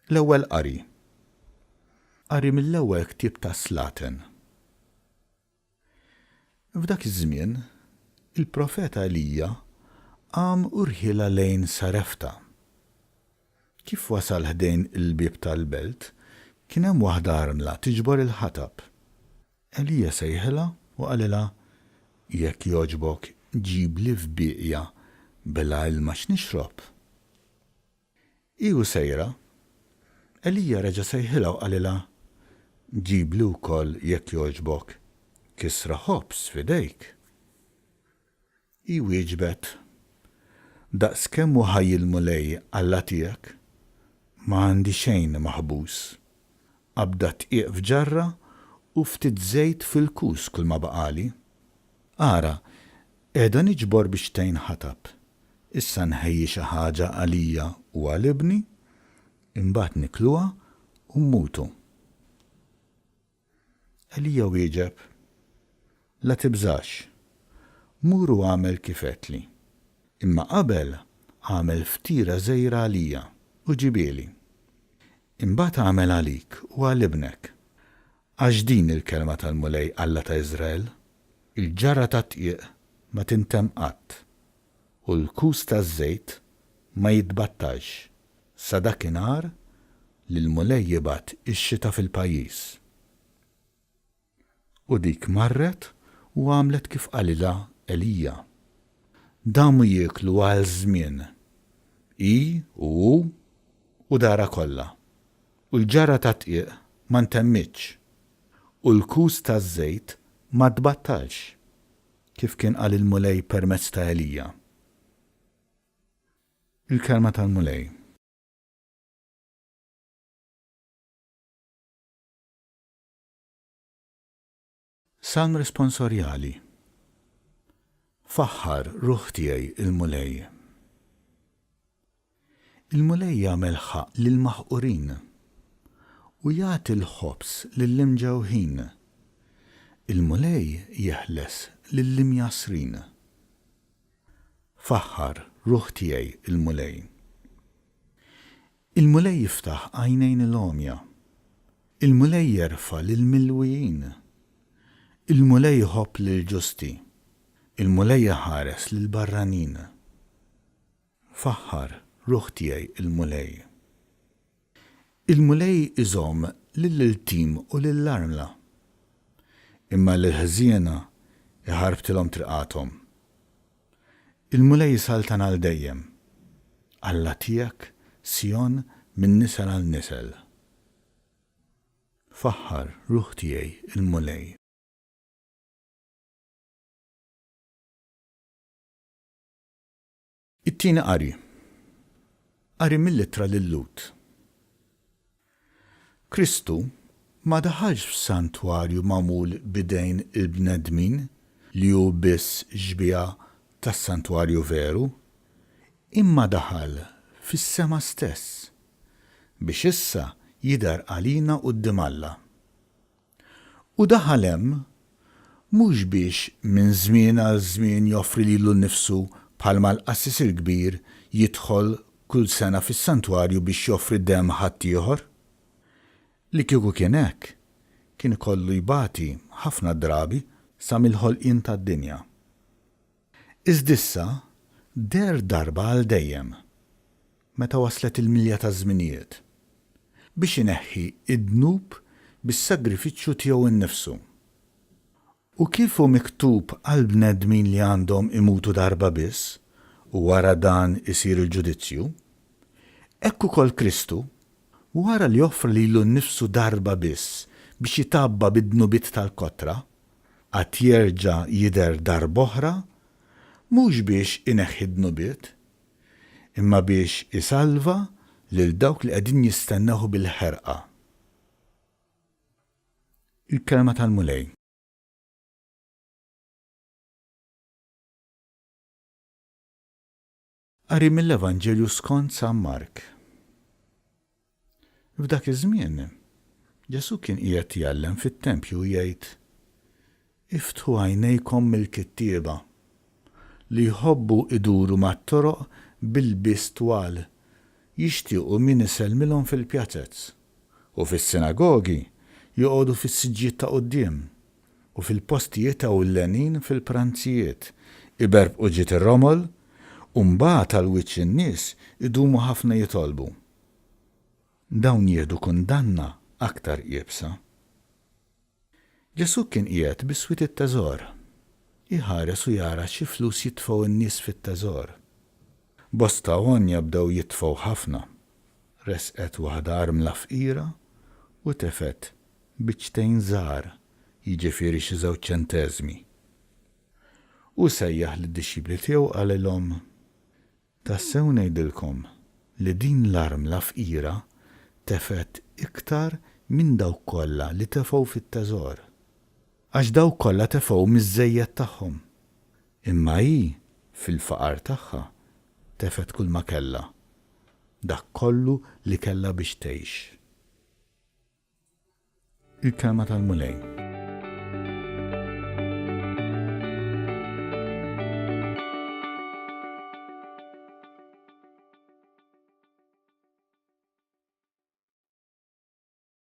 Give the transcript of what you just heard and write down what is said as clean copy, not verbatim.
L-ewwel qari. Qari mill-ewwel ktieb ta' Slatin. F'dak iż-żmien, il-profeta Elija qam u rħiela lejn Sarefta. Kif wasal ħdejn il-bieb tal-belt, kien hemm waħda armla tiġbor il-ħatab. Elija sejħilha u qalilha: jekk jogħġbok ġib li fbieqja bela ilma x'nixrob. Iju sejra, Elija reġa' sejħilha u qalilha: ġib li wkoll jekk jogħġbok kisra ħobs f'idejk. Hi wieġbet: daqskemm hu ħaj il-mulej Alla tiegħek, ma għandi xejn maħbus. Abda tqiegħ f'ġarra u ftit żejt fil-kus kull ma baqali. Ara, qiegħda niġbor biex tgħin ħatab. Issa nħejji xi ħaġa għalija u għal-ibni, imbagħad nikluha u mmutu. Elija wieġeb: la tibżax, mur u għamel kif qedtli. Imma qabel għamel ftira żgħira għalija u ġibieli. Imbagħad għamel għalik u għal-ibnek. Għax din il-kelma tal-mulej Alla ta' Iżrael, il-ġarra ta' tqiq ma tintemm qatt u l-kus taż-żejt ma jitbattax sa dakinhar li l-mulej jibgħat ix-xita fil-pajjiż. U dik marret u għamlet kif qalilha Elija. Damu jieklu għal żmien, hi u hu u dara kollha. U l-ġarra ta' tqiq ma ntemmitx u l-kus taż-żejt ma tbattax kif kien qal il-mulej permezz ta' Elija. Il-kelma tal-mulej. Salm responsorjali. Faħħar ruħ tiegħi il-mulej. Il-mulej jagħmel ħaq lil-maħqurin u jagħti l-ħobs lill-imġewħin. Il-mulej jeħles lill-imjasrin. Faħħar ruħ tiegħi il-mulej. Il-mulej jiftaħ għajnejn il-għomja. Il-mulej jerfa' lill-milwijin. Il-mulej jħobb lill-ġusti. Il-mulej jaħares lill-barranin. Faħħar ruħ tiegħi il-mulej. Il-mulej iżomm lill-iltim u lill-armla. Imma l-ħżiena iħarbtilhom triqathom. Il-mulej jisaltan għal dejjem. Alla tiegħek Sjon minn nisel għal nisel. Faħħar ruħ tiegħi il-mulej. It-tieni qari. Qari mill-ittra lil-Lut. Kristu ma daħalx f'santwarju magħmul bidejn il-bnedmin li hu biss ġbija tas-santwarju veru, imma daħal fis-sema stess biex issa jidher għalina quddiem Alla. U daħal hemm mhux biex minn żmien għal żmien joffri lilu nnifsu bħalma l-qassis il-kbir jidħol kull sena fis-santwarju biex joffri demm ħadd ieħor. Li kieku kien hekk, kien ikollu jbati ħafna drabi sa mill-ħolqien tad-dinja. Iżdissa der darba għal dejjem, meta waslet il-milja ta' żminijiet, biex ineħħi id-dnub bis-sagrifiċċju tiegħu innifsu. U kif hu miktub għal bnedmin li għandhom imutu darba biss u wara dan isir il-ġudizzju, hekk ukoll Kristu wara li joffri lilu nnifsu darba biss biex jitabba bid-dnubiet tal-kotra, għad jerġa' jidher darb'oħra, mhux biex ineħħi d-dnubiet, imma biex isalva lil dawk li qegħdin jistenneħu bil-ħerqa. Il-kelma tal-mulej. Qari mill-Evanġelju skont San Mark. F'dak iż-żmien, Ġesu kien qiegħed jgħallem fit-tempju jgħid: iftħu għajnejkom mill-kittieba li jħobbu iduru mat-toroq bil-biss twal jixtiequ min iselmilhom fil-pjazzezz u fis-sinagogi joqogħdu fis-siġġiet ta' quddiem u fil-postijiet ewlenin fil-pranzijiet iberbqu ġiet ir-romol u mbagħad tal-wiċċ in-nies idumu ħafna jitolbu. Dawn jieħdu kundanna aktar qiebsa. Ġesu kien qiegħed biswiet it-teżor. Iħares u jara xi flus jitfgħu n-nies fit-teżor. Bosta għonja bdew jitfgħu ħafna. Resqet waħda armla fqira u tefet biċċtejn żgħar, jiġifieri xi 2 ċenteżmi. U sejjaħ lid-dixxipli tiegħu qalilhom: tassew ngħidilkom li din l-armla fqira tefet iktar minn dawk kollha li tefgħu fit-teżor. Għax dawk kollha tefgħu miż-żejjed tagħhom. Imma hi fil-faqar tagħha tefet kull ma kellha, dak kollu li kellha biex tgħix. Il-kelma tal-Mulej.